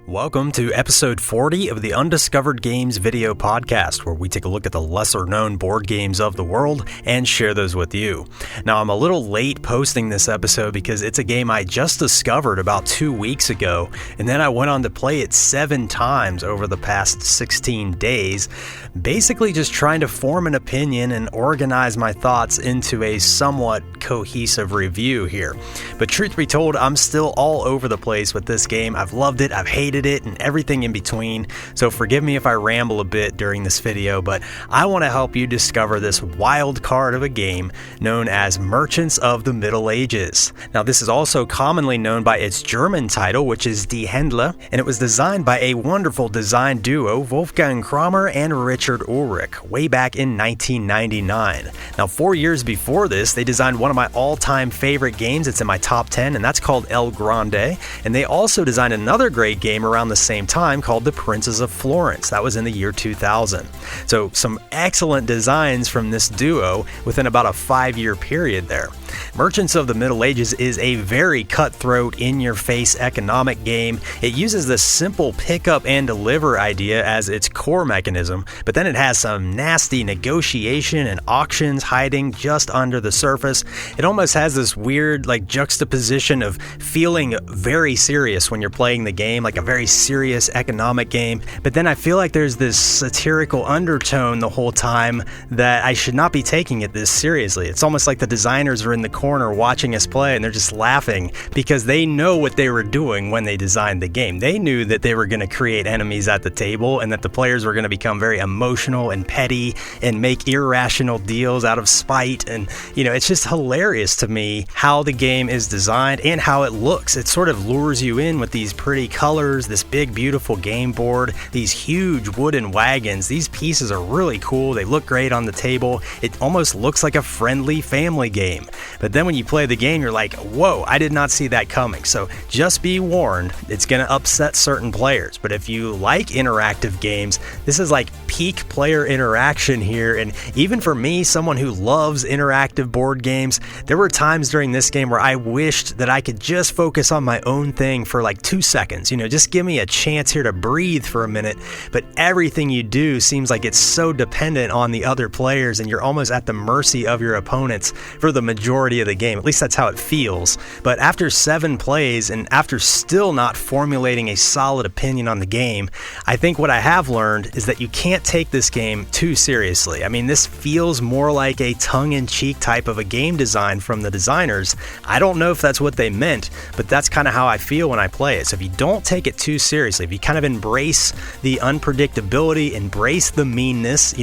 Welcome to episode 40 of the Undiscovered Games video podcast, where we take a look at the lesser-known board games of the world and share those with you. Now, I'm a little late posting this episode because it's a game I just discovered about 2 weeks ago, and then I went on to play it 7 times over the past 16 days, basically just trying to form an opinion and organize my thoughts into a somewhat cohesive review here. But truth be told, I'm still all over the place with this game. I've loved it, I've hated it, and everything in between, so forgive me if I ramble a bit during this video, but I want to help you discover this wild card of a game known as Merchants of the Middle Ages. Now, this is also commonly known by its German title, which is Die Händler, and it was designed by a wonderful design duo, Wolfgang Kramer and Richard Ulrich, way back in 1999. Now, 4 years before this, they designed one of my all-time favorite games. It's in my top 10, and that's called El Grande, and they also designed another great game around the same time called The Princes of Florence. That was in the year 2000. So some excellent designs from this duo within about a 5-year period there. Merchants of the Middle Ages is a very cutthroat, in-your-face economic game. It uses this simple pick up and deliver idea as its core mechanism, but then it has some nasty negotiation and auctions hiding just under the surface. It almost has this weird juxtaposition of feeling very serious when you're playing the game, like a very serious economic game, but then I feel like there's this satirical undertone the whole time that I should not be taking it this seriously. It's almost like the designers are in the corner watching us play and they're just laughing because they know what they were doing when they designed the game. They knew that they were going to create enemies at the table and that the players were going to become very emotional and petty and make irrational deals out of spite. And it's just hilarious to me how the game is designed and how it looks. It sort of lures you in with these pretty colors, this big beautiful game board, these huge wooden wagons. These pieces are really cool. They look great on the table. It almost looks like a friendly family game. But then when you play the game, you're like, whoa, I did not see that coming. So just be warned, it's going to upset certain players. But if you like interactive games, this is like peak player interaction here. And even for me, someone who loves interactive board games, there were times during this game where I wished that I could just focus on my own thing for like 2 seconds. Just give me a chance here to breathe for a minute. But everything you do seems like it's so dependent on the other players, and you're almost at the mercy of your opponents for the majority of the game. At least that's how it feels. But after 7 plays and after still not formulating a solid opinion on the game, I think what I have learned is that you can't take this game too seriously. I mean, this feels more like a tongue-in-cheek type of a game design from the designers. I don't know if that's what they meant, but that's kind of how I feel when I play it. So if you don't take it too seriously, if you kind of embrace the unpredictability, embrace the meanness,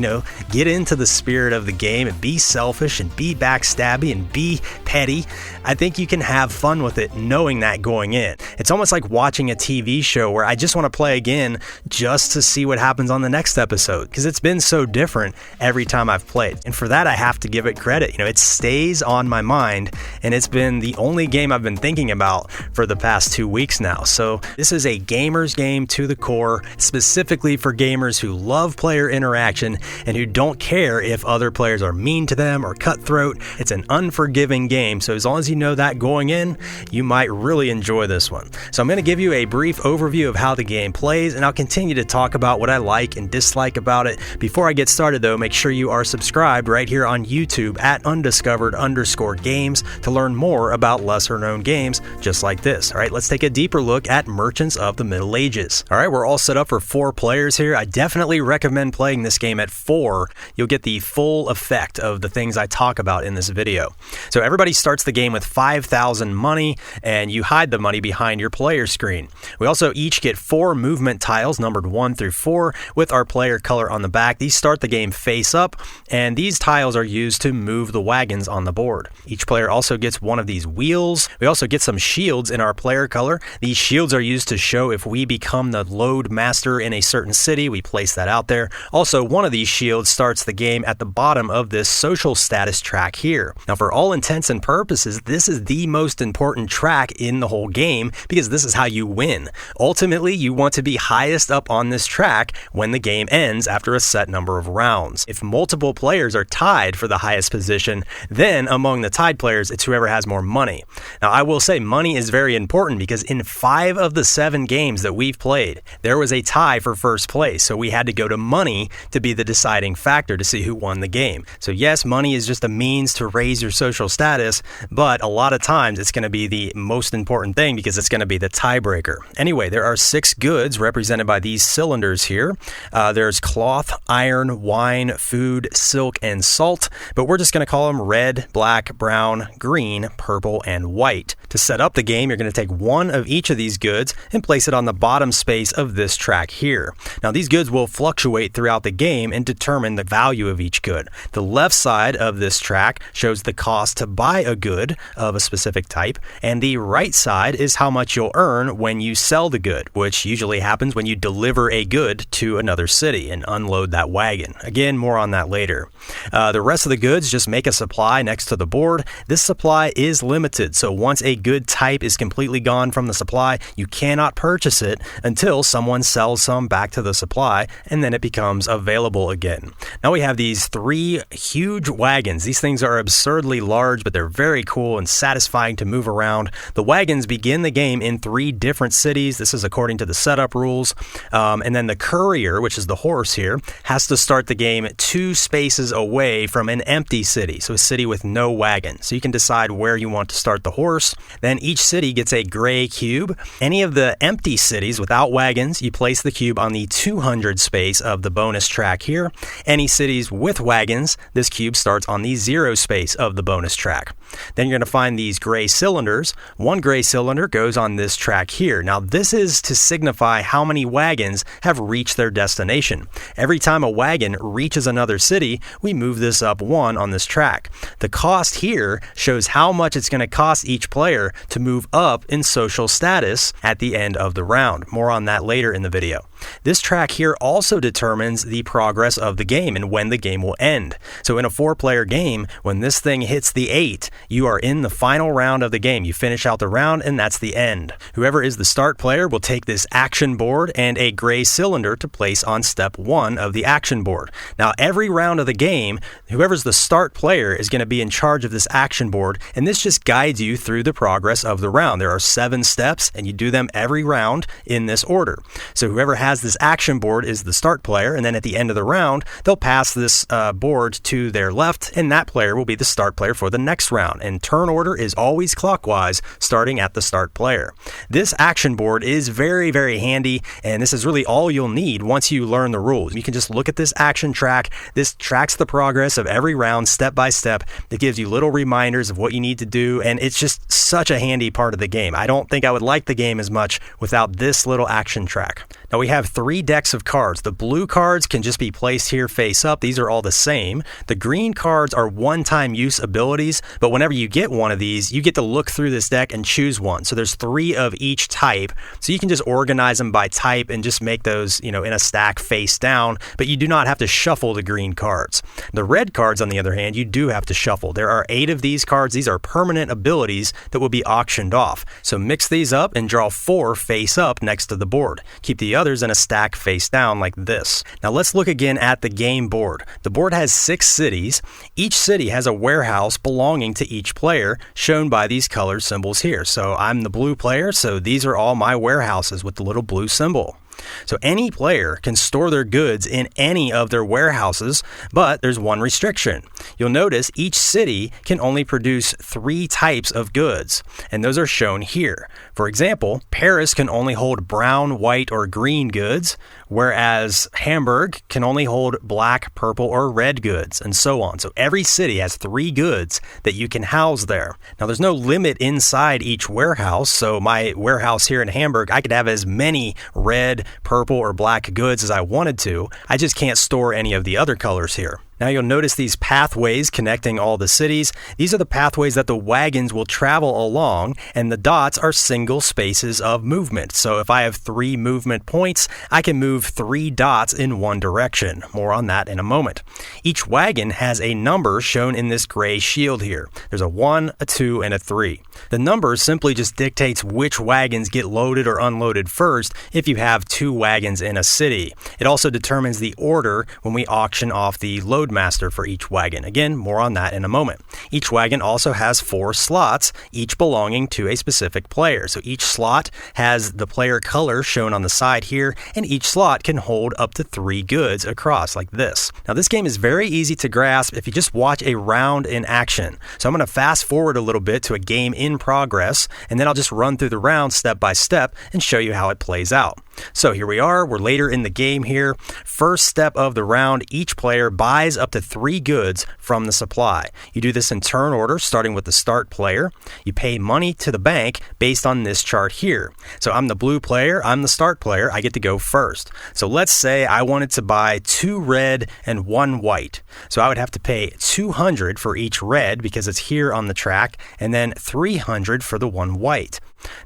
get into the spirit of the game and be selfish and be backstabby and be petty, I think you can have fun with it knowing that going in. It's almost like watching a TV show where I just want to play again just to see what happens on the next episode, because it's been so different every time I've played. And for that, I have to give it credit. It stays on my mind, and it's been the only game I've been thinking about for the past 2 weeks now. So this is a gamer's game to the core, specifically for gamers who love player interaction and who don't care if other players are mean to them or cutthroat. It's an unforgiving game, so as long as you know that going in, you might really enjoy this one. So I'm going to give you a brief overview of how the game plays, and I'll continue to talk about what I like and dislike about it. Before I get started though, make sure you are subscribed right here on YouTube at undiscovered_games to learn more about lesser known games just like this. All right, let's take a deeper look at Merchants of the Middle Ages. All right, we're all set up for 4 players here. I definitely recommend playing this game at 4. You'll get the full effect of the things I talk about in this video. So everybody starts the game with 5,000 money, and you hide the money behind your player screen. We also each get 4 movement tiles numbered 1 through 4 with our player color on the back. These start the game face up, and these tiles are used to move the wagons on the board. Each player also gets one of these wheels. We also get some shields in our player color. These shields are used to show if we become the load master in a certain city. We place that out there. Also, one of these shields starts the game at the bottom of this social status track here. Now, for all intents and purposes, this is the most important track in the whole game because this is how you win. Ultimately, you want to be highest up on this track when the game ends after a set number of rounds. If multiple players are tied for the highest position, then among the tied players, it's whoever has more money. Now, I will say money is very important because in 5 of the 7 games that we've played, there was a tie for first place, so we had to go to money to be the deciding factor to see who won the game. So yes, money is just a means to raise your social status, but a lot of times it's going to be the most important thing because it's going to be the tiebreaker. Anyway, there are 6 goods represented by these cylinders here. There's cloth, iron, wine, food, silk, and salt, but we're just going to call them red, black, brown, green, purple, and white. To set up the game, you're going to take one of each of these goods and place it on the bottom space of this track here. Now, these goods will fluctuate throughout the game and determine the value of each good. The left side of this track shows the cost to buy a good of a specific type, and the right side is how much you'll earn when you sell the good, which usually happens when you deliver a good to another city and unload that wagon. Again, more on that later. The rest of the goods just make a supply next to the board. This supply is limited, so once a good type is completely gone from the supply, you cannot purchase it until someone sells some back to the supply, and then it becomes available again. Now we have these 3 huge wagons. These things are absurdly large, but they're very cool and satisfying to move around. The wagons begin the game in 3 different cities. This is according to the setup rules. And then the courier, which is the horse here, has to start the game 2 spaces away from an empty city, so a city with no wagon. So you can decide where you want to start the horse. Then each city gets a gray cube. Any of the empty cities without wagons, you place the cube on the 200 space of the bonus track here. Any cities with wagons, this cube starts on the 0 space of the bonus track. Then you're going to find these gray cylinders. One gray cylinder goes on this track here. Now this is to signify how many wagons have reached their destination. Every time a wagon reaches another city, we move this up 1 on this track. The cost here shows how much it's going to cost each player to move up in social status at the end of the round. More on that later in the video. This track here also determines the progress of the game and when the game will end. So in a 4-player game, when this thing hits the 8, you are in the final round of the game. You finish out the round and that's the end. Whoever is the start player will take this action board and a gray cylinder to place on step 1 of the action board. Now every round of the game, whoever's the start player is going to be in charge of this action board, and this just guides you through the progress of the round. There are 7 steps and you do them every round in this order. So whoever has this action board is the start player, and then at the end of the round, they'll pass this board to their left, and that player will be the start player for the next round. And turn order is always clockwise, starting at the start player. This action board is very, very handy, and this is really all you'll need once you learn the rules. You can just look at this action track. This tracks the progress of every round step by step. It gives you little reminders of what you need to do, and it's just such a handy part of the game. I don't think I would like the game as much without this little action track. Now we have 3 decks of cards. The blue cards can just be placed here face up. These are all the same. The green cards are one-time use abilities, but whenever you get one of these, you get to look through this deck and choose one. So there's 3 of each type. So you can just organize them by type and just make those, in a stack face down, but you do not have to shuffle the green cards. The red cards, on the other hand, you do have to shuffle. There are 8 of these cards. These are permanent abilities that will be auctioned off. So mix these up and draw 4 face up next to the board. Keep the others in a stack face down like this. Now let's look again at the game board. The board has 6 cities. Each city has a warehouse belonging to each player, shown by these color symbols here. So I'm the blue player, so these are all my warehouses with the little blue symbol. So any player can store their goods in any of their warehouses, but there's one restriction. You'll notice each city can only produce 3 types of goods, and those are shown here. For example, Paris can only hold brown, white, or green goods, whereas Hamburg can only hold black, purple, or red goods, and so on. So every city has 3 goods that you can house there. Now there's no limit inside each warehouse, so my warehouse here in Hamburg, I could have as many red, purple, or black goods as I wanted to. I just can't store any of the other colors here. Now you'll notice these pathways connecting all the cities. These are the pathways that the wagons will travel along, and the dots are single spaces of movement. So if I have 3 movement points, I can move 3 dots in one direction. More on that in a moment. Each wagon has a number shown in this gray shield here. There's a 1, a 2, and a 3. The number simply just dictates which wagons get loaded or unloaded first if you have 2 wagons in a city. It also determines the order when we auction off the load load master for each wagon. Again, more on that in a moment. Each wagon also has 4 slots, each belonging to a specific player. So each slot has the player color shown on the side here, and each slot can hold up to 3 goods across like this. Now this game is very easy to grasp if you just watch a round in action. So I'm going to fast forward a little bit to a game in progress, and then I'll just run through the round step by step and show you how it plays out. So here we are, we're later in the game here. First step of the round, each player buys up to 3 goods from the supply. You do this in turn order, starting with the start player. You pay money to the bank based on this chart here. So I'm the blue player, I'm the start player, I get to go first. So let's say I wanted to buy 2 red and 1 white. So I would have to pay $200 for each red because it's here on the track, and then $300 for the 1 white.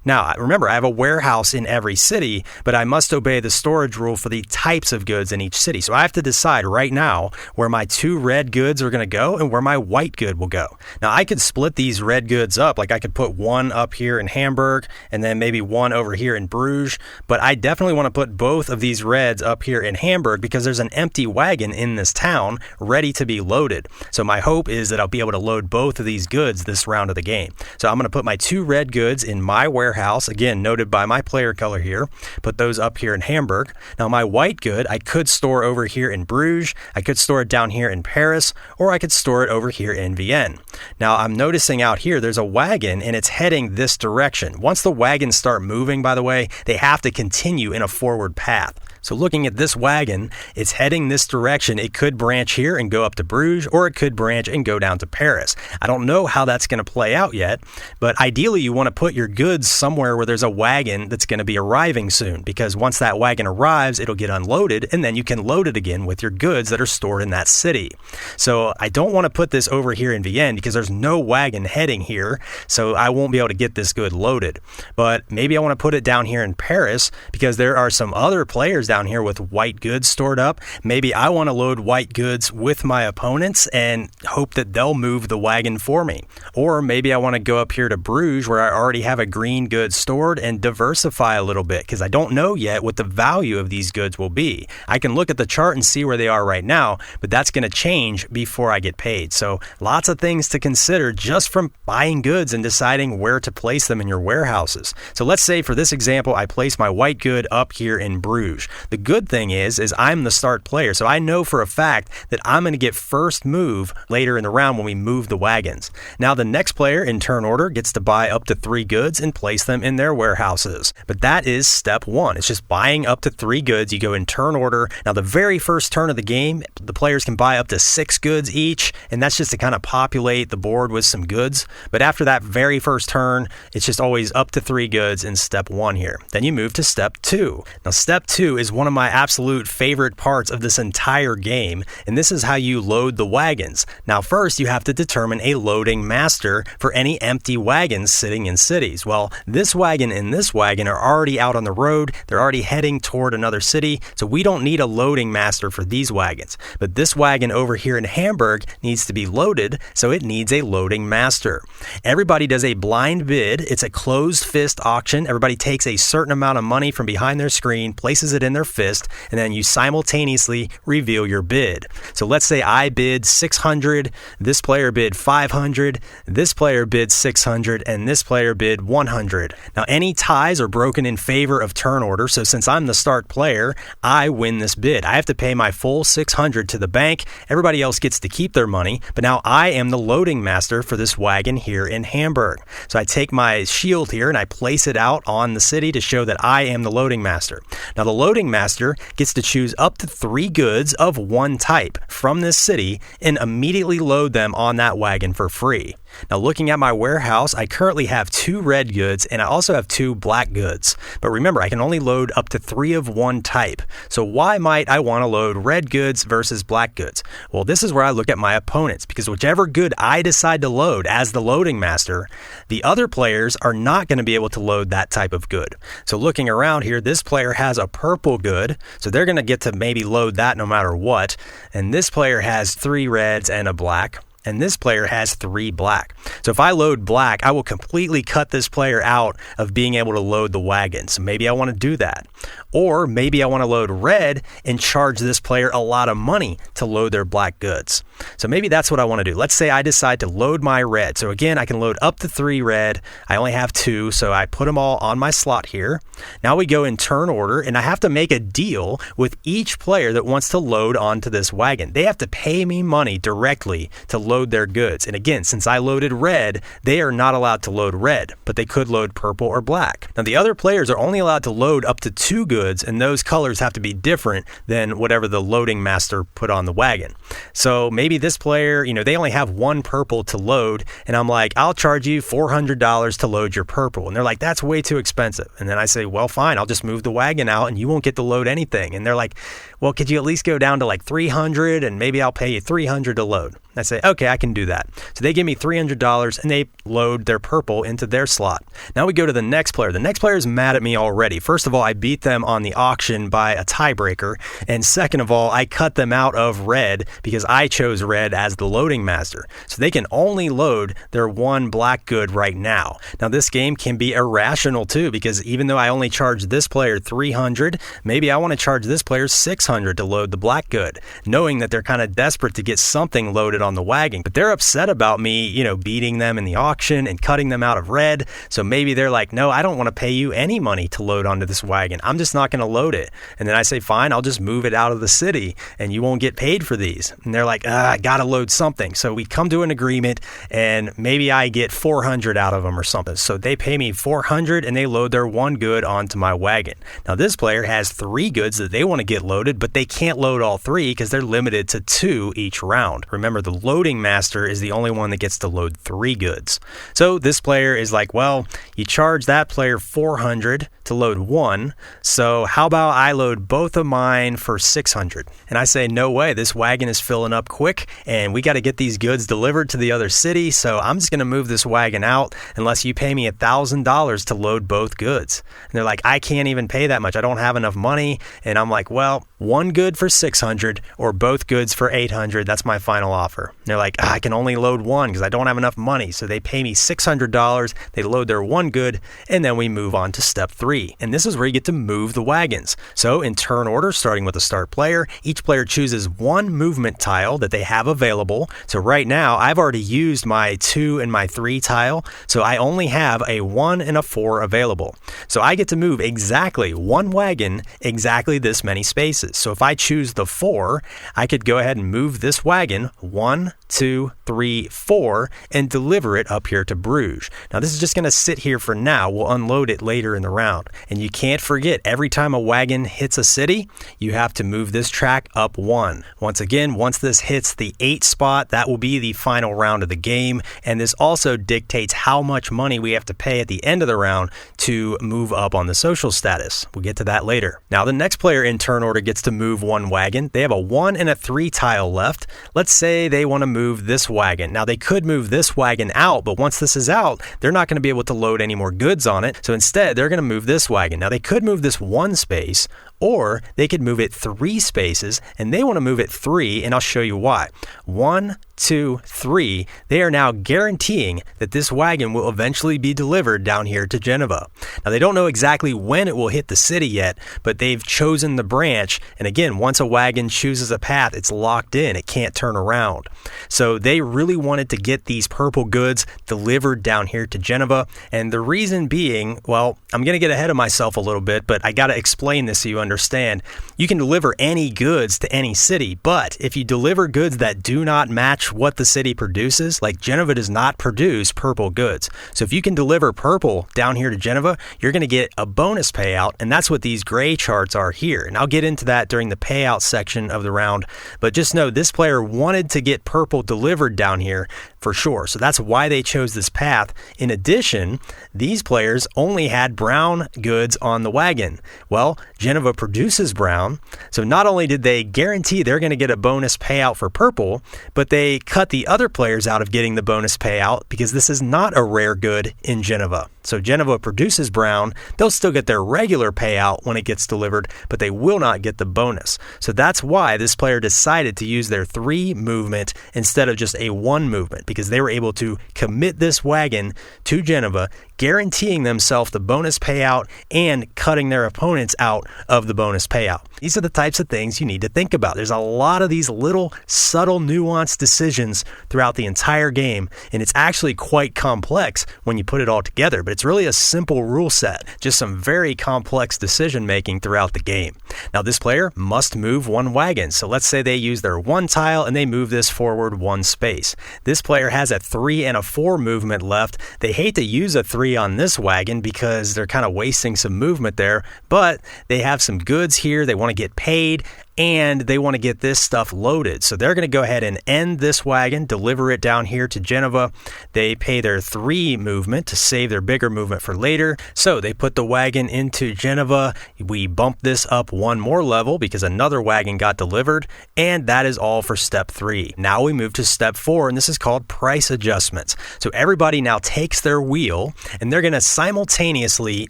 Now, remember, I have a warehouse in every city, but I must obey the storage rule for the types of goods in each city. So I have to decide right now where my 2 red goods are going to go and where my white good will go. Now, I could split these red goods up. Like I could put 1 up here in Hamburg and then maybe 1 over here in Bruges. But I definitely want to put both of these reds up here in Hamburg because there's an empty wagon in this town ready to be loaded. So my hope is that I'll be able to load both of these goods this round of the game. So I'm going to put my 2 red goods in my warehouse, again noted by my player color here, put those up here in Hamburg. Now my white good I could store over here in Bruges, I could store it down here in Paris, or I could store it over here in Vienna. Now I'm noticing out here there's a wagon and it's heading this direction. Once the wagons start moving, by the way, they have to continue in a forward path. So looking at this wagon, it's heading this direction. It could branch here and go up to Bruges, or it could branch and go down to Paris. I don't know how that's going to play out yet, but ideally you want to put your goods somewhere where there's a wagon that's going to be arriving soon, because once that wagon arrives, it'll get unloaded, and then you can load it again with your goods that are stored in that city. So I don't want to put this over here in Vienna because there's no wagon heading here, so I won't be able to get this good loaded. But maybe I want to put it down here in Paris because there are some other players down here with white goods stored up. Maybe I want to load white goods with my opponents and hope that they'll move the wagon for me. Or maybe I want to go up here to Bruges where I already have a green good stored and diversify a little bit because I don't know yet what the value of these goods will be. I can look at the chart and see where they are right now, but that's going to change before I get paid. So lots of things to consider just from buying goods and deciding where to place them in your warehouses. So let's say for this example, I place my white good up here in Bruges. The good thing is I'm the start player, so I know for a fact that I'm going to get first move later in the round when we move the wagons. Now the next player in turn order gets to buy up to 3 goods and place them in their warehouses. But that is step 1. It's just buying up to 3 goods. You go in turn order. Now the very first turn of the game, the players can buy up to 6 goods each, and that's just to kind of populate the board with some goods. But after that very first turn, it's just always up to 3 goods in step 1 here. Then you move to step 2. Now step 2 is one of my absolute favorite parts of this entire game, and this is how you load the wagons. Now first you have to determine a loading master for any empty wagons sitting in cities. Well, this wagon and this wagon are already out on the road. They're already heading toward another city, so we don't need a loading master for these wagons. But this wagon over here in Hamburg needs to be loaded, so it needs a loading master. Everybody does a blind bid. It's a closed fist auction. Everybody takes a certain amount of money from behind their screen, places it in their fist, and then you simultaneously reveal your bid. So let's say I bid 600, this player bid 500, this player bid 600, and this player bid 100. Now any ties are broken in favor of turn order, so since I'm the start player, I win this bid. I have to pay my full 600 to the bank. Everybody else gets to keep their money, but now I am the loading master for this wagon here in Hamburg. So I take my shield here and I place it out on the city to show that I am the loading master. Now the loading master gets to choose up to 3 goods of one type from this city and immediately load them on that wagon for free. Now looking at my warehouse, I currently have 2 red goods and I also have 2 black goods. But remember, I can only load up to 3 of one type. So why might I want to load red goods versus black goods? Well, this is where I look at my opponents, because whichever good I decide to load as the loading master, the other players are not going to be able to load that type of good. So looking around here, this player has a purple good, so they're going to get to maybe load that no matter what. And this player has 3 reds and a black. And this player has 3 black. So if I load black, I will completely cut this player out of being able to load the wagon. So maybe I want to do that. Or maybe I want to load red and charge this player a lot of money to load their black goods. So maybe that's what I want to do. Let's say I decide to load my red. So again, I can load up to 3 red. I only have 2, so I put them all on my slot here. Now we go in turn order, and I have to make a deal with each player that wants to load onto this wagon. They have to pay me money directly to load their goods. And again, since I loaded red, they are not allowed to load red, but they could load purple or black. Now the other players are only allowed to load up to 2 goods, and those colors have to be different than whatever the loading master put on the wagon. So maybe this player, they only have 1 purple to load, and I'm like, I'll charge you $400 to load your purple. And they're like, that's way too expensive. And then I say, well, fine, I'll just move the wagon out and you won't get to load anything. And they're like, well, could you at least go down to like 300 and maybe I'll pay you $300 to load? I say, okay, I can do that. So they give me $300 and they load their purple into their slot. Now we go to the next player. The next player is mad at me already. First of all, I beat them on the auction by a tiebreaker. And second of all, I cut them out of red because I chose red as the loading master. So they can only load their 1 black good right now. Now this game can be irrational too, because even though I only charge this player $300, maybe I want to charge this player $600 to load the black good, knowing that they're kind of desperate to get something loaded on the wagon. But they're upset about me, beating them in the auction and cutting them out of red. So maybe they're like, no, I don't want to pay you any money to load onto this wagon. I'm just not going to load it. And then I say, fine, I'll just move it out of the city and you won't get paid for these. And they're like, I got to load something. So we come to an agreement and maybe I get $400 out of them or something. So they pay me $400 and they load their 1 good onto my wagon. Now this player has 3 goods that they want to get loaded, but they can't load all 3 because they're limited to 2 each round. Remember, the loading master is the only one that gets to load 3 goods. So this player is like, well, you charge that player $400 to load 1. So how about I load both of mine for $600? And I say, no way, this wagon is filling up quick and we got to get these goods delivered to the other city. So I'm just going to move this wagon out unless you pay me $1,000 to load both goods. And they're like, I can't even pay that much. I don't have enough money. And I'm like, well, 1 good for $600 or both goods for $800. That's my final offer. And they're like, I can only load 1 because I don't have enough money. So they pay me $600. They load their 1 good, and then we move on to step 3. And this is where you get to move the wagons. So in turn order, starting with the start player, each player chooses 1 movement tile that they have available. So right now, I've already used my 2 and my 3 tile. So I only have a 1 and a 4 available. So I get to move exactly 1 wagon, exactly this many spaces. So if I choose the 4, I could go ahead and move this wagon 1, 2, 3, 4 and deliver it up here to Bruges. Now this is just going to sit here for now. We'll unload it later in the round. And you can't forget, every time a wagon hits a city, you have to move this track up 1. Once again, once this hits the 8 spot, that will be the final round of the game. And this also dictates how much money we have to pay at the end of the round to move up on the social status. We'll get to that later. Now the next player in turn order gets to move 1 wagon. They have a 1 and a 3 tile left. Let's say they want to move this wagon. Now they could move this wagon out, but once this is out, they're not going to be able to load any more goods on it. So instead, they're going to move this wagon. Now they could move this 1 space, or they could move it 3 spaces, and they want to move it 3, and I'll show you why. 1, 2, 3, they are now guaranteeing that this wagon will eventually be delivered down here to Geneva. Now they don't know exactly when it will hit the city yet, but they've chosen the branch, and again, once a wagon chooses a path, it's locked in, it can't turn around. So they really wanted to get these purple goods delivered down here to Geneva, and the reason being, well, I'm going to get ahead of myself a little bit, but I got to explain this so you understand. You can deliver any goods to any city, but if you deliver goods that do not match what the city produces, like Geneva does not produce purple goods. So if you can deliver purple down here to Geneva, you're going to get a bonus payout, and that's what these gray charts are here. And I'll get into that during the payout section of the round, but just know this player wanted to get purple delivered down here for sure. So that's why they chose this path. In addition, these players only had brown goods on the wagon. Well, Geneva produces brown, so not only did they guarantee they're going to get a bonus payout for purple, but they cut the other players out of getting the bonus payout because this is not a rare good in Geneva. So Genova produces brown. They'll still get their regular payout when it gets delivered, but they will not get the bonus. So that's why this player decided to use their 3 movement instead of just a 1 movement, because they were able to commit this wagon to Genova, guaranteeing themselves the bonus payout and cutting their opponents out of the bonus payout. These are the types of things you need to think about. There's a lot of these little subtle nuanced decisions throughout the entire game, and it's actually quite complex when you put it all together, but it's really a simple rule set, just some very complex decision making throughout the game. Now this player must move 1 wagon, so let's say they use their 1 tile and they move this forward 1 space. This player has a 3 and a 4 movement left. They hate to use a 3 on this wagon because they're kind of wasting some movement there, but they have some goods here. They want to get paid and they want to get this stuff loaded. So they're going to go ahead and end this wagon, deliver it down here to Genova. They pay their 3 movement to save their bigger movement for later. So they put the wagon into Genova. We bump this up 1 more level because another wagon got delivered, and that is all for step 3. Now we move to step 4, and this is called price adjustments. So everybody now takes their wheel, and they're going to simultaneously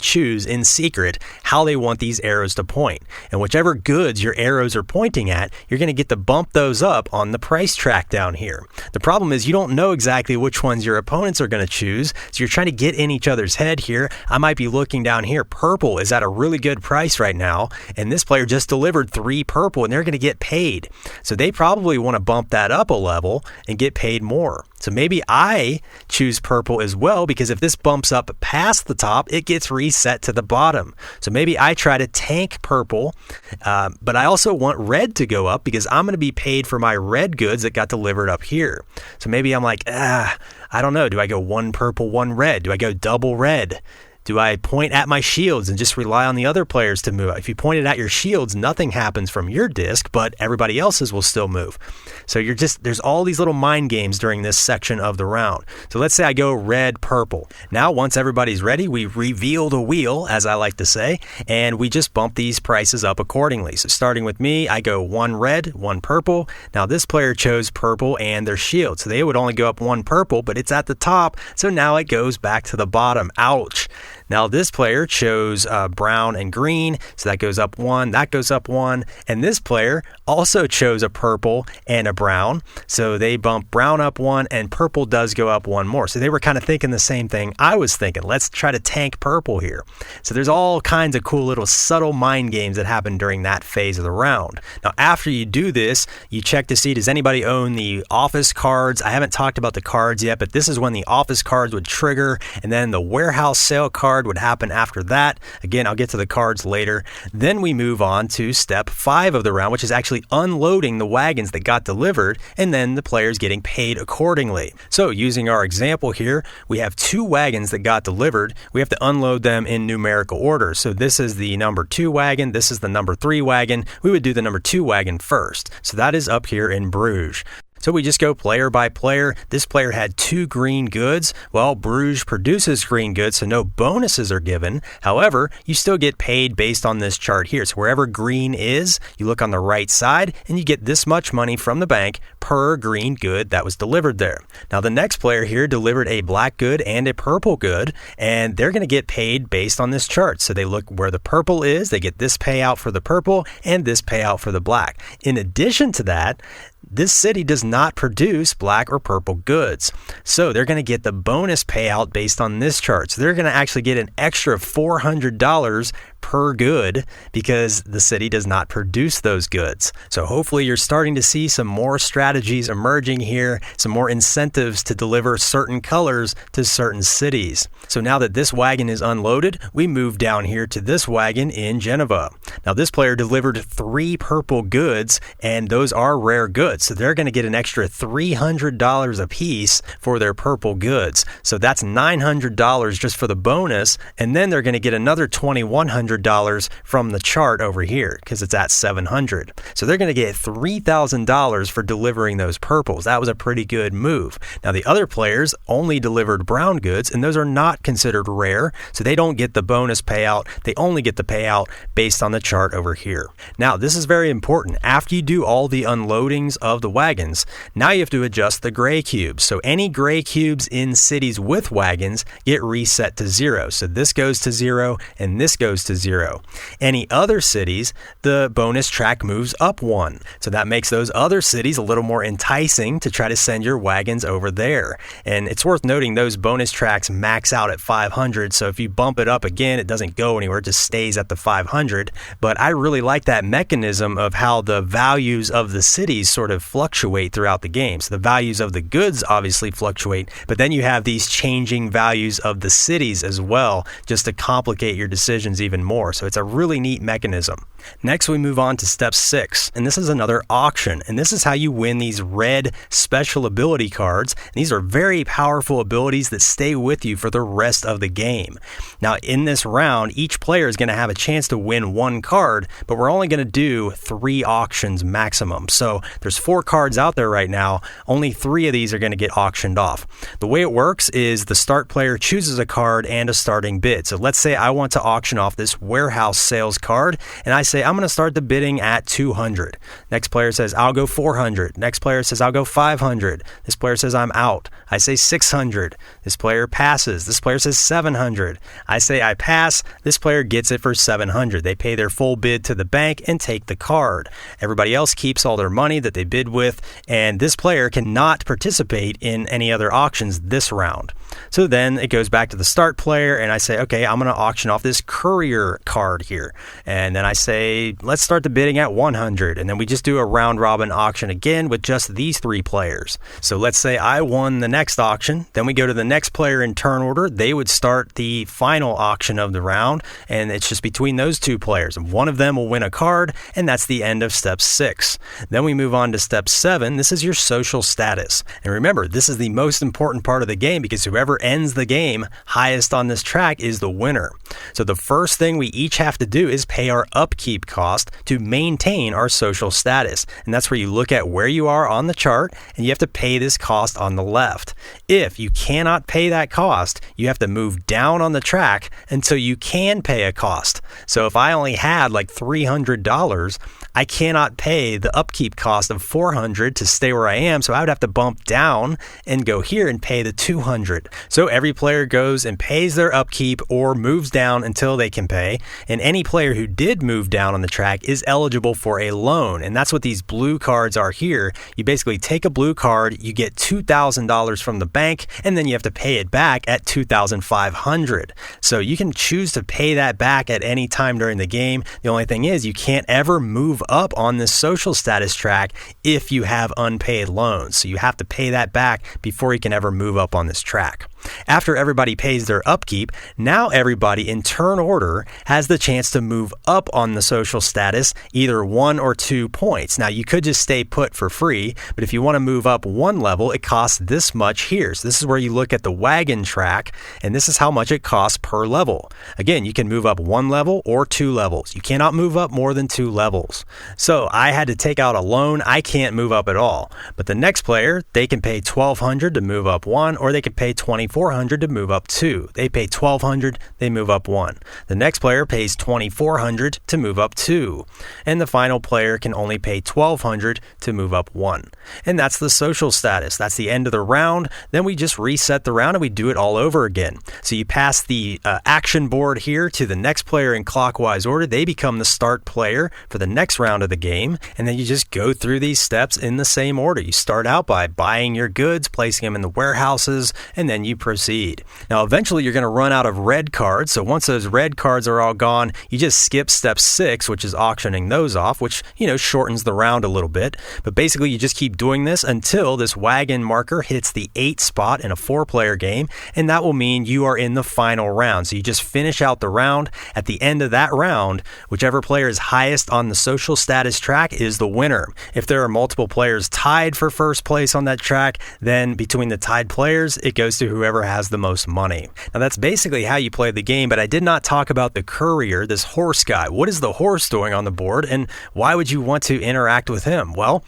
choose in secret how they want these arrows to point. And whichever goods your arrows are pointing at, you're going to get to bump those up on the price track down here. The problem is you don't know exactly which ones your opponents are going to choose, so you're trying to get in each other's head here. I might be looking down here. Purple is at a really good price right now, and this player just delivered 3 purple, and they're going to get paid. So they probably want to bump that up a level and get paid more. So maybe I choose purple as well, because if this bumps up past the top, it gets reset to the bottom. So maybe I try to tank purple, but I also want red to go up because I'm going to be paid for my red goods that got delivered up here. So maybe I'm like, I don't know. Do I go 1 purple, 1 red? Do I go double red? Do I point at my shields and just rely on the other players to move? If you pointed at your shields, nothing happens from your disc, but everybody else's will still move. So there's all these little mind games during this section of the round. So let's say I go red, purple. Now, once everybody's ready, we reveal the wheel, as I like to say, and we just bump these prices up accordingly. So starting with me, I go 1 red, 1 purple. Now this player chose purple and their shield. So they would only go up 1 purple, but it's at the top. So now it goes back to the bottom. Ouch. Now this player chose brown and green, so that goes up 1, that goes up 1, and this player also chose a purple and a brown, so they bump brown up 1, and purple does go up 1 more. So they were kind of thinking the same thing I was thinking. Let's try to tank purple here. So there's all kinds of cool little subtle mind games that happen during that phase of the round. Now after you do this, you check to see, does anybody own the office cards? I haven't talked about the cards yet, but this is when the office cards would trigger, and then the warehouse sale card would happen after that. Again, I'll get to the cards later. Then we move on to step 5 of the round, which is actually unloading the wagons that got delivered, and then the players getting paid accordingly. So using our example here, we have 2 wagons that got delivered. We have to unload them in numerical order. So this is the number 2 wagon. This is the number 3 wagon. We would do the number 2 wagon first. So that is up here in Bruges. So we just go player by player. This player had 2 green goods. Well, Bruges produces green goods, so no bonuses are given. However, you still get paid based on this chart here. So wherever green is, you look on the right side, and you get this much money from the bank per green good that was delivered there. Now, the next player here delivered a black good and a purple good, and they're going to get paid based on this chart. So they look where the purple is, they get this payout for the purple and this payout for the black. In addition to that, this city does not produce black or purple goods. So they're going to get the bonus payout based on this chart. So they're going to actually get an extra $400 per good because the city does not produce those goods. So hopefully you're starting to see some more strategies emerging here, some more incentives to deliver certain colors to certain cities. So now that this wagon is unloaded, we move down here to this wagon in Genova. Now this player delivered 3 purple goods, and those are rare goods. So they're going to get an extra $300 a piece for their purple goods. So that's $900 just for the bonus, and then they're going to get another $2,100 $200 from the chart over here because it's at 700. So they're going to get $3,000 for delivering those purples. That was a pretty good move. Now the other players only delivered brown goods, and those are not considered rare, so they don't get the bonus payout. They only get the payout based on the chart over here. Now this is very important. After you do all the unloadings of the wagons, now you have to adjust the gray cubes. So any gray cubes in cities with wagons get reset to 0. So this goes to 0 and this goes to 0. Any other cities, the bonus track moves up 1. So that makes those other cities a little more enticing to try to send your wagons over there. And it's worth noting those bonus tracks max out at 500. So if you bump it up again, it doesn't go anywhere. It just stays at the 500. But I really like that mechanism of how the values of the cities sort of fluctuate throughout the game. So the values of the goods obviously fluctuate, but then you have these changing values of the cities as well, just to complicate your decisions even more. So it's a really neat mechanism. Next, we move on to step 6, and this is another auction, and this is how you win these red special ability cards. And these are very powerful abilities that stay with you for the rest of the game. Now, in this round, each player is going to have a chance to win 1 card, but we're only going to do 3 auctions maximum. So there's 4 cards out there right now. Only 3 of these are going to get auctioned off. The way it works is the start player chooses a card and a starting bid. So let's say I want to auction off this warehouse sales card, and I say I'm going to start the bidding at 200. Next player says I'll go 400. Next player says I'll go 500. This player says I'm out. I say 600. This player passes. This player says 700. I say I pass. This player gets it for 700. They pay their full bid to the bank and take the card. Everybody else keeps all their money that they bid with, and this player cannot participate in any other auctions this round. So then it goes back to the start player, and I say, okay, I'm going to auction off this Courier card here. And then I say, let's start the bidding at 100. And then we just do a round robin auction again with just these 3 players. So let's say I won the next auction. Then we go to the next player in turn order. They would start the final auction of the round, and it's just between those 2 players. And one of them will win a card, and that's the end of step 6. Then we move on to step 7. This is your social status. And remember, this is the most important part of the game because whoever ends the game highest on this track is the winner. So the first thing we each have to do is pay our upkeep cost to maintain our social status. And that's where you look at where you are on the chart, and you have to pay this cost on the left. If you cannot pay that cost, you have to move down on the track until you can pay a cost. So if I only had like $300, I cannot pay the upkeep cost of $400 to stay where I am, so I would have to bump down and go here and pay the $200. So every player goes and pays their upkeep or moves down until they can pay, and any player who did move down on the track is eligible for a loan, and that's what these blue cards are here. You basically take a blue card, you get $2,000 from the bank, and then you have to pay it back at $2,500. So you can choose to pay that back at any time during the game. The only thing is you can't ever move up on this social status track if you have unpaid loans. So you have to pay that back before you can ever move up on this track. After everybody pays their upkeep, now everybody in turn order has the chance to move up on the social status either 1 or 2 points. Now you could just stay put for free, but if you want to move up 1 level, it costs this much here. So this is where you look at the wagon track, and this is how much it costs per level. Again, you can move up 1 level or 2 levels. You cannot move up more than 2 levels. So I had to take out a loan. I can't move up at all. But the next player, they can pay $1,200 to move up 1, or they can pay $2,400 to move up 2. They pay $1,200, they move up 1. The next player pays $2,400 to move up 2. And the final player can only pay $1,200 to move up 1. And that's the social status. That's the end of the round. Then we just reset the round and we do it all over again. So you pass the action board here to the next player in clockwise order. They become the start player for the next round of the game. And then you just go through these steps in the same order. You start out by buying your goods, placing them in the warehouses, and then you proceed. Now, eventually you're going to run out of red cards. So once those red cards are all gone, you just skip step 6, which is auctioning those off, which, shortens the round a little bit. But basically you just keep doing this until this wagon marker hits the 8 spot in a 4-player game. And that will mean you are in the final round. So you just finish out the round. At the end of that round, whichever player is highest on the social status track is the winner. If there are multiple players tied for first place on that track, then between the tied players, it goes to whoever whoever has the most money. Now that's basically how you play the game, but I did not talk about the Courier, this horse guy. What is the horse doing on the board, and why would you want to interact with him? Well,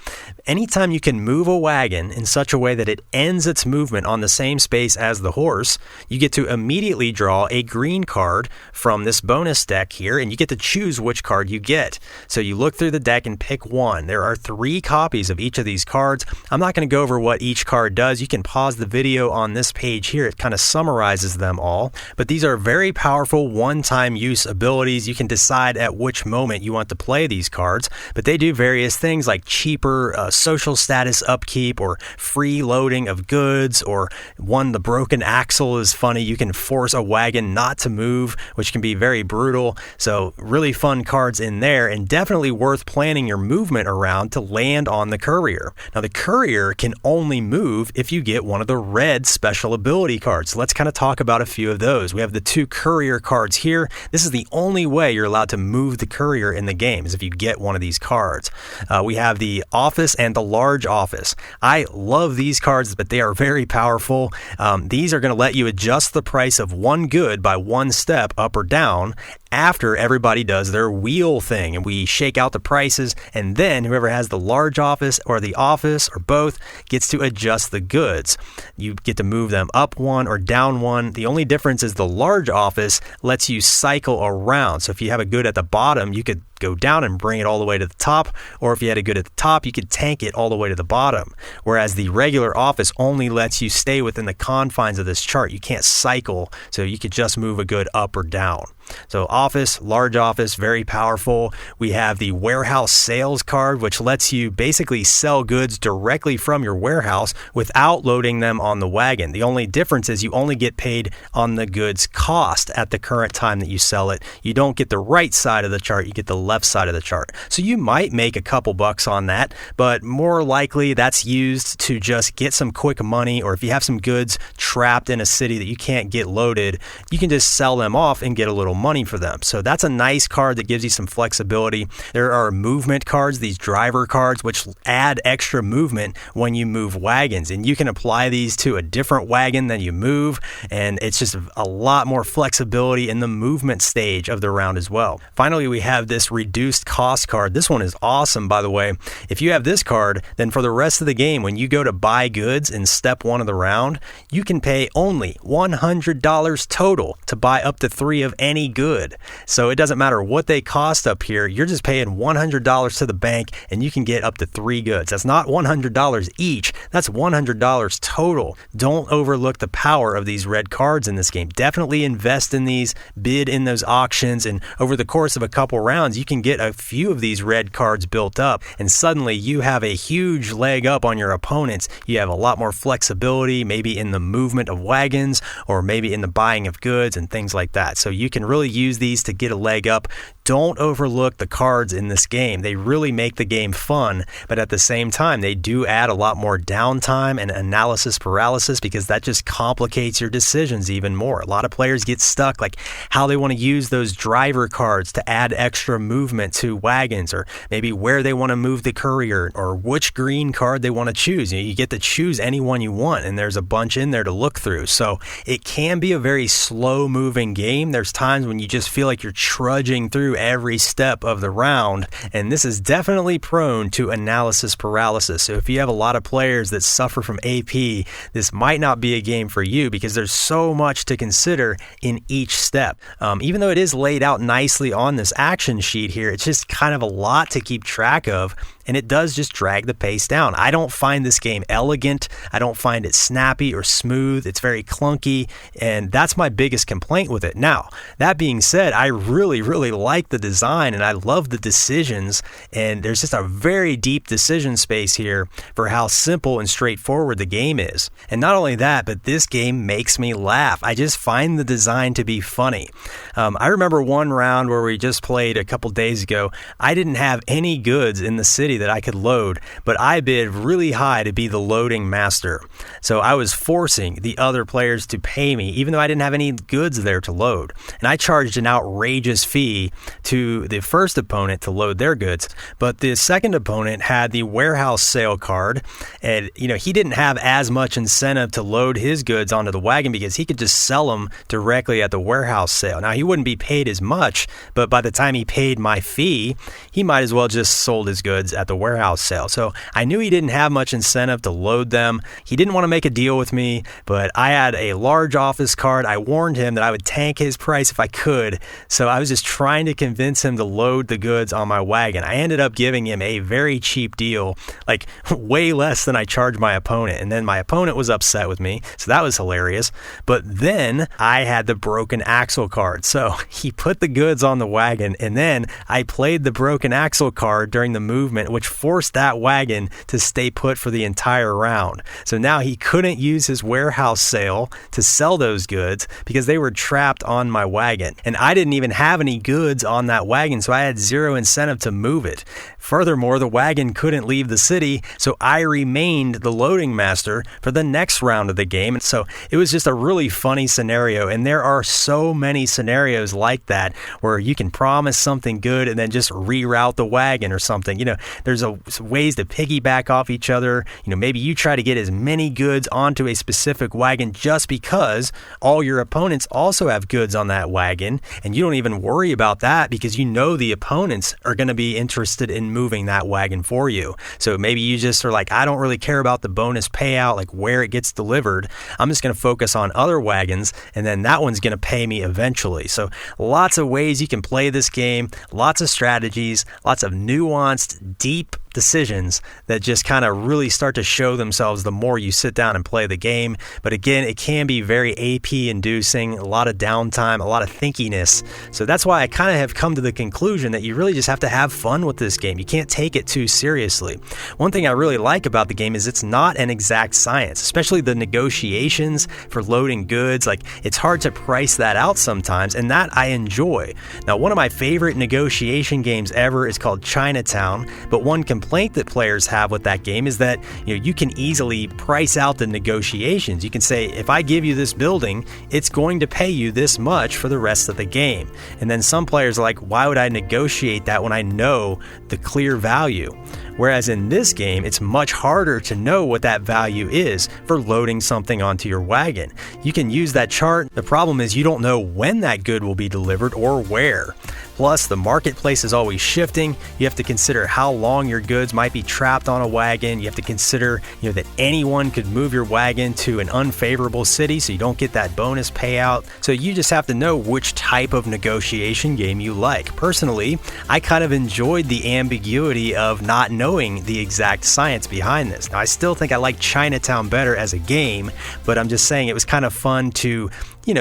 anytime you can move a wagon in such a way that it ends its movement on the same space as the horse, you get to immediately draw a green card from this bonus deck here, and you get to choose which card you get. So you look through the deck and pick one. There are 3 copies of each of these cards. I'm not going to go over what each card does. You can pause the video on this page here. It kind of summarizes them all. But these are very powerful one-time use abilities. You can decide at which moment you want to play these cards, but they do various things like cheaper social status upkeep or free loading of goods, or the broken axle is funny. You can force a wagon not to move, which can be very brutal. So really fun cards in there, and definitely worth planning your movement around to land on the Courier. Now the Courier can only move if you get one of the red special ability cards. So let's kind of talk about a few of those. We have the 2 Courier cards here. This is the only way you're allowed to move the Courier in the game, is if you get one of these cards. We have the Office and the Large Office. I love these cards, but they are very powerful. These are going to let you adjust the price of one good by 1 step up or down after everybody does their wheel thing, and we shake out the prices, and then whoever has the Large Office or the Office or both gets to adjust the goods. You get to move them up 1 or down 1. The only difference is the Large Office lets you cycle around. So if you have a good at the bottom, you could go down and bring it all the way to the top, or if you had a good at the top, you could tank it all the way to the bottom. Whereas the regular Office only lets you stay within the confines of this chart. You can't cycle, so you could just move a good up or down. So Office, Large Office, very powerful. We have the Warehouse Sales card, which lets you basically sell goods directly from your warehouse without loading them on the wagon. The only difference is you only get paid on the goods cost at the current time that you sell it. You don't get the right side of the chart, you get the left side of the chart. So you might make a couple bucks on that, but more likely that's used to just get some quick money, or if you have some goods trapped in a city that you can't get loaded, you can just sell them off and get a little money for them. So that's a nice card that gives you some flexibility. There are movement cards, these driver cards, which add extra movement when you move wagons, and you can apply these to a different wagon than you move, and it's just a lot more flexibility in the movement stage of the round as well. Finally, we have this reduced cost card. This one is awesome, by the way. If you have this card, then for the rest of the game, when you go to buy goods in step 1 of the round, you can pay only $100 total to buy up to 3 of any good. So it doesn't matter what they cost up here, you're just paying $100 to the bank and you can get up to 3 goods. That's not $100 each, that's $100 total. Don't overlook the power of these red cards in this game. Definitely invest in these, bid in those auctions, and over the course of a couple rounds, you can get a few of these red cards built up, and suddenly you have a huge leg up on your opponents. You have a lot more flexibility, maybe in the movement of wagons, or maybe in the buying of goods and things like that. So you can really use these to get a leg up. Don't overlook the cards in this game. They really make the game fun, but at the same time, they do add a lot more downtime and analysis paralysis, because that just complicates your decisions even more. A lot of players get stuck, like how they want to use those driver cards to add extra movement to wagons, or maybe where they want to move the Courier, or which green card they want to choose. You get to choose any one you want, and there's a bunch in there to look through. So it can be a very slow moving game. There's times when you just feel like you're trudging through every step of the round, and this is definitely prone to analysis paralysis. So if you have a lot of players that suffer from AP, this might not be a game for you, because there's so much to consider in each step. Even though it is laid out nicely on this action sheet here, it's just kind of a lot to keep track of, and it does just drag the pace down. I don't find this game elegant. I don't find it snappy or smooth. It's very clunky, and that's my biggest complaint with it. Now, that being said, I really like the design, and I love the decisions, and there's just a very deep decision space here for how simple and straightforward the game is. And not only that, but this game makes me laugh. I just find the design to be funny. I remember one round where we just played a couple days ago, I didn't have any goods in the city that I could load, but I bid really high to be the loading master. So I was forcing the other players to pay me, even though I didn't have any goods there to load. And I charged an outrageous fee to the first opponent to load their goods, but the second opponent had the warehouse sale card, and he didn't have as much incentive to load his goods onto the wagon because he could just sell them directly at the warehouse sale. Now, he wouldn't be paid as much, but by the time he paid my fee, he might as well just sold his goods at the warehouse sale. So I knew he didn't have much incentive to load them. He didn't want to make a deal with me, but I had a large office card. I warned him that I would tank his price if I could, so I was just trying to convince him to load the goods on my wagon. I ended up giving him a very cheap deal, like way less than I charged my opponent, and then my opponent was upset with me, so that was hilarious. But then I had the broken axle card, so he put the goods on the wagon, and then I played the broken axle card during the movement, which forced that wagon to stay put for the entire round. So now he couldn't use his warehouse sale to sell those goods because they were trapped on my wagon, and I didn't even have any goods on that wagon, so I had zero incentive to move it. Furthermore, the wagon couldn't leave the city, so I remained the loading master for the next round of the game. And so it was just a really funny scenario, and there are so many scenarios like that where you can promise something good and then just reroute the wagon or something. There's ways to piggyback off each other. Maybe you try to get as many goods onto a specific wagon just because all your opponents also have goods on that wagon, and you don't even worry about that because the opponents are going to be interested in moving that wagon for you. So maybe you just are like, I don't really care about the bonus payout, like where it gets delivered. I'm just going to focus on other wagons, and then that one's going to pay me eventually. So lots of ways you can play this game, lots of strategies, lots of nuanced, deep decisions that just kind of really start to show themselves the more you sit down and play the game. But again, it can be very AP inducing, a lot of downtime, a lot of thinkiness. So that's why I kind of have come to the conclusion that you really just have to have fun with this game. You can't take it too seriously. One thing I really like about the game is it's not an exact science, especially the negotiations for loading goods. Like, it's hard to price that out sometimes, and that I enjoy. Now, one of my favorite negotiation games ever is called Chinatown, but one complaint that players have with that game is that you can easily price out the negotiations. You can say, if I give you this building, it's going to pay you this much for the rest of the game. And then some players are like, why would I negotiate that when I know the clear value? Whereas in this game, it's much harder to know what that value is for loading something onto your wagon. You can use that chart. The problem is you don't know when that good will be delivered or where. Plus, the marketplace is always shifting. You have to consider how long your goods might be trapped on a wagon. You have to consider, that anyone could move your wagon to an unfavorable city, so you don't get that bonus payout. So you just have to know which type of negotiation game you like. Personally, I kind of enjoyed the ambiguity of not knowing the exact science behind this. Now, I still think I like Chinatown better as a game, but I'm just saying it was kind of fun to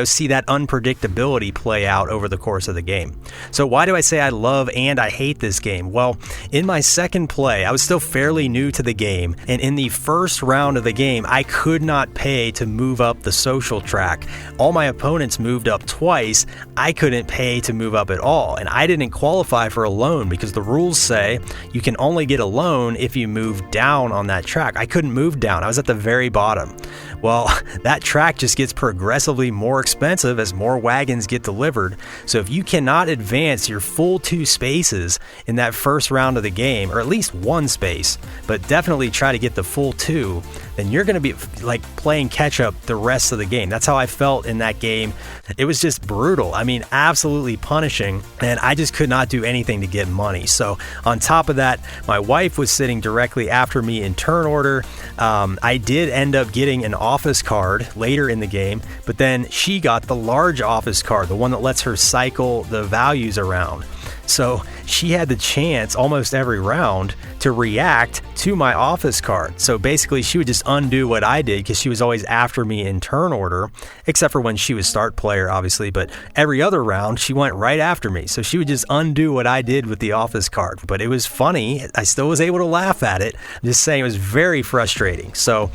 see that unpredictability play out over the course of the game. So why do I say I love and I hate this game? Well, in my second play, I was still fairly new to the game, and in the first round of the game, I could not pay to move up the social track. All my opponents moved up twice. I couldn't pay to move up at all, and I didn't qualify for a loan because the rules say you can only get a loan if you move down on that track. I couldn't move down. I was at the very bottom. Well, that track just gets progressively more expensive as more wagons get delivered. So if you cannot advance your full 2 spaces in that first round of the game, or at least 1 space, but definitely try to get the full 2, then you're going to be like playing catch up the rest of the game. That's how I felt in that game. It was just brutal. I mean, absolutely punishing, and I just could not do anything to get money. So on top of that, my wife was sitting directly after me in turn order. I did end up getting an office card later in the game, but then she got the large office card, the one that lets her cycle the values around. So she had the chance almost every round to react to my office card. So basically she would just undo what I did because she was always after me in turn order, except for when she was start player, obviously. But every other round she went right after me. So she would just undo what I did with the office card. But it was funny. I still was able to laugh at it. I'm just saying it was very frustrating. So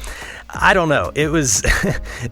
I don't know. It was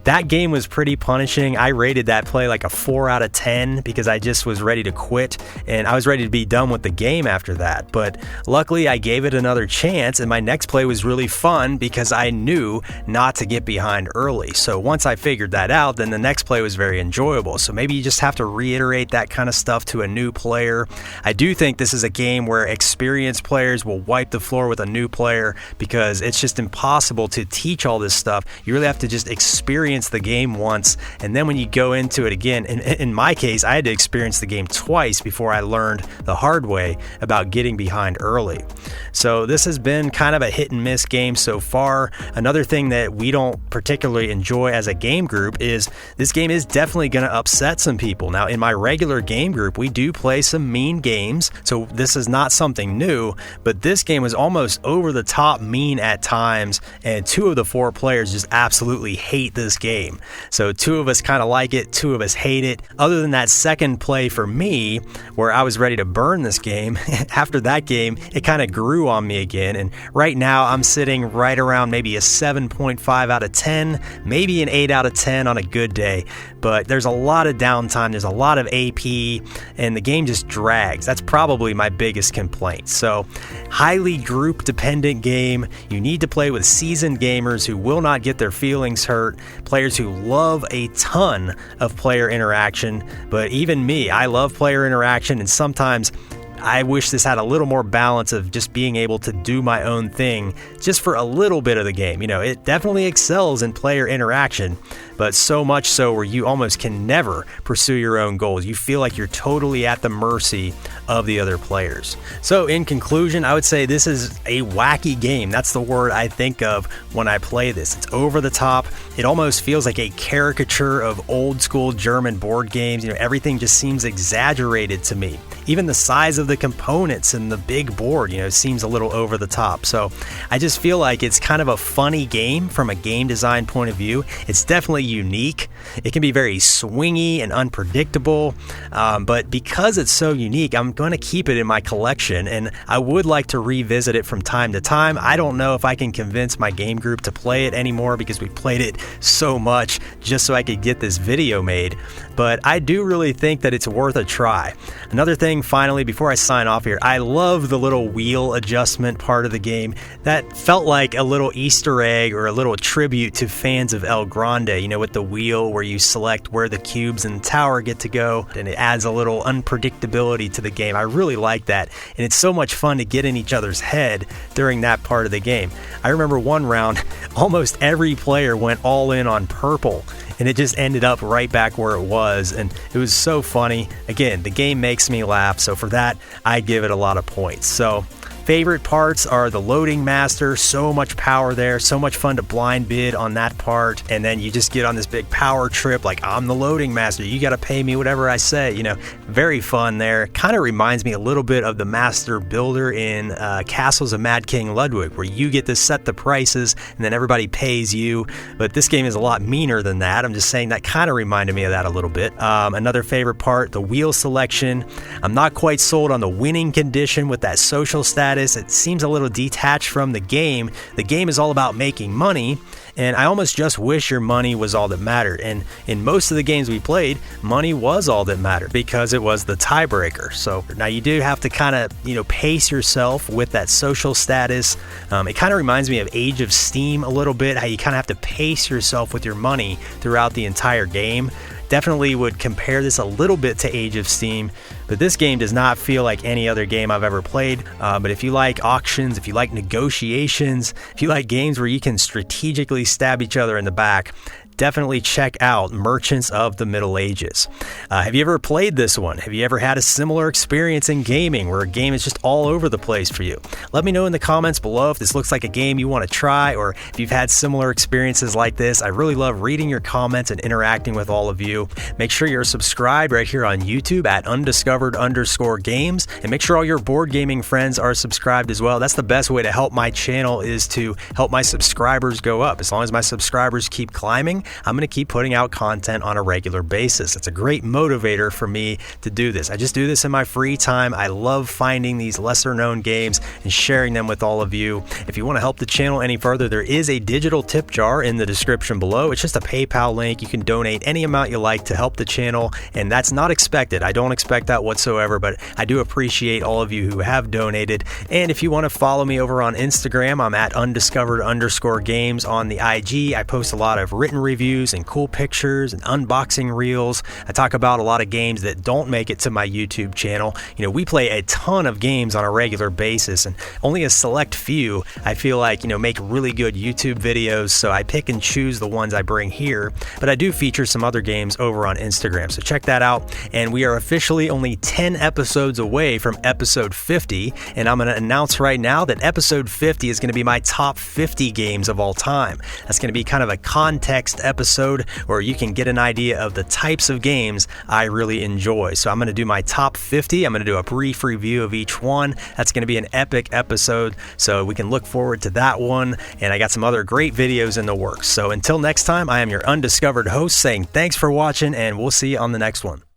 that game was pretty punishing. I rated that play like a 4 out of 10 because I just was ready to quit and I was ready to be done with the game after that. But luckily I gave it another chance and my next play was really fun because I knew not to get behind early. So once I figured that out, then the next play was very enjoyable. So maybe you just have to reiterate that kind of stuff to a new player. I do think this is a game where experienced players will wipe the floor with a new player because it's just impossible to teach all this stuff. You really have to just experience the game once, and then when you go into it again, in my case, I had to experience the game twice before I learned the hard way about getting behind early. So this has been kind of a hit and miss game so far. Another thing that we don't particularly enjoy as a game group is this game is definitely going to upset some people. Now, in my regular game group, we do play some mean games, so this is not something new, but this game was almost over the top mean at times, and 2 of the 4 players just absolutely hate this game. So 2 of us kind of like it, 2 of us hate it. Other than that second play for me, where I was ready to burn this game, after that game, it kind of grew on me again, and right now I'm sitting right around maybe a 7.5 out of 10, maybe an 8 out of 10 on a good day, but there's a lot of downtime, there's a lot of AP, and the game just drags. That's probably my biggest complaint. So, highly group dependent game. You need to play with seasoned gamers who will not get their feelings hurt, players who love a ton of player interaction, but even me, I love player interaction, and sometimes I wish this had a little more balance of just being able to do my own thing just for a little bit of the game. You know, it definitely excels in player interaction, but so much so where you almost can never pursue your own goals. You feel like you're totally at the mercy of the other players. So in conclusion, I would say this is a wacky game. That's the word I think of when I play this. It's over the top. It almost feels like a caricature of old school German board games. You know, everything just seems exaggerated to me. Even the size of the components and the big board, you know, seems a little over the top. So I just feel like it's kind of a funny game from a game design point of view. It's definitely unique. It can be very swingy and unpredictable, but because it's so unique, I'm going to keep it in my collection, and I would like to revisit it from time to time. I don't know if I can convince my game group to play it anymore because we played it so much just so I could get this video made, but I do really think that it's worth a try. Another thing, finally, before I sign off here, I love the little wheel adjustment part of the game. That felt like a little Easter egg or a little tribute to fans of El Grande, you know, with the wheel where you select where the cubes and the tower get to go, and it adds a little unpredictability to the game. I really like that, and it's so much fun to get in each other's head during that part of the game. I remember one round, almost every player went all in on purple, and it just ended up right back where it was, and it was so funny. Again, the game makes me laugh, so for that, I give it a lot of points. So, favorite parts are the loading master, so much power there, so much fun to blind bid on that part, and then you just get on this big power trip like, I'm the loading master, you gotta pay me whatever I say, you know, very fun there. Kind of reminds me a little bit of the master builder in Castles of Mad King Ludwig, where you get to set the prices and then everybody pays you, but this game is a lot meaner than that. I'm just saying that kind of reminded me of that a little bit. Another favorite part, the wheel selection. I'm not quite sold on the winning condition with that social status. It seems a little detached from the game. The game is all about making money, and I almost just wish your money was all that mattered. And in most of the games we played, money was all that mattered because it was the tiebreaker. So now you do have to kind of, you know, pace yourself with that social status. It kind of reminds me of Age of Steam a little bit, how you kind of have to pace yourself with your money throughout the entire game. Definitely would compare this a little bit to Age of Steam, but this game does not feel like any other game I've ever played. But if you like auctions, if you like negotiations, if you like games where you can strategically stab each other in the back, definitely check out Merchants of the Middle Ages. Have you ever played this one? Have you ever had a similar experience in gaming where a game is just all over the place for you? Let me know in the comments below if this looks like a game you want to try, or if you've had similar experiences like this. I really love reading your comments and interacting with all of you. Make sure you're subscribed right here on YouTube at undiscovered_games, and make sure all your board gaming friends are subscribed as well. That's the best way to help my channel, is to help my subscribers go up. As long as my subscribers keep climbing, going, I'm going to keep putting out content on a regular basis. It's a great motivator for me to do this. I just do this in my free time. I love finding these lesser known games and sharing them with all of you. If you want to help the channel any further, there is a digital tip jar in the description below. It's just a PayPal link. You can donate any amount you like to help the channel, and that's not expected. I don't expect that whatsoever, but I do appreciate all of you who have donated. And if you want to follow me over on Instagram, I'm at undiscovered_games on the IG. I post a lot of written reviews and cool pictures and unboxing reels. I talk about a lot of games that don't make it to my YouTube channel. We play a ton of games on a regular basis, and only a select few I feel like, make really good YouTube videos, so I pick and choose the ones I bring here. But I do feature some other games over on Instagram, so check that out. And we are officially only 10 episodes away from episode 50, and I'm going to announce right now that episode 50 is going to be my top 50 games of all time. That's going to be kind of a context episode where you can get an idea of the types of games I really enjoy. So I'm going to do my top 50. I'm going to do a brief review of each one. That's going to be an epic episode, so we can look forward to that one. And I got some other great videos in the works. So until next time, I am your undiscovered host saying thanks for watching, and we'll see you on the next one.